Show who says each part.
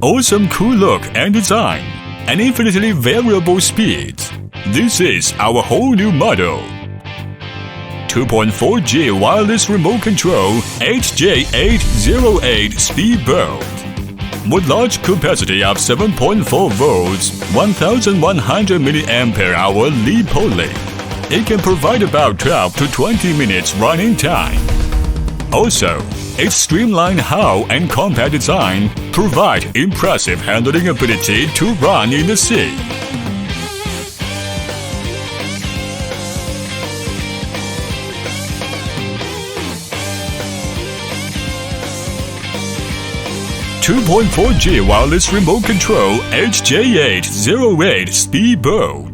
Speaker 1: Awesome cool look and design, and infinitely variable speeds. This is our whole new model. 2.4G wireless remote control HJ808 Speedboat. With large capacity of 7.4 volts, 1100 mAh LiPo. It can provide about 12 to 20 minutes running time. Also, its streamlined hull and compact design provide impressive handling ability to run in the sea. .4G wireless remote control HJ808 Speedboat.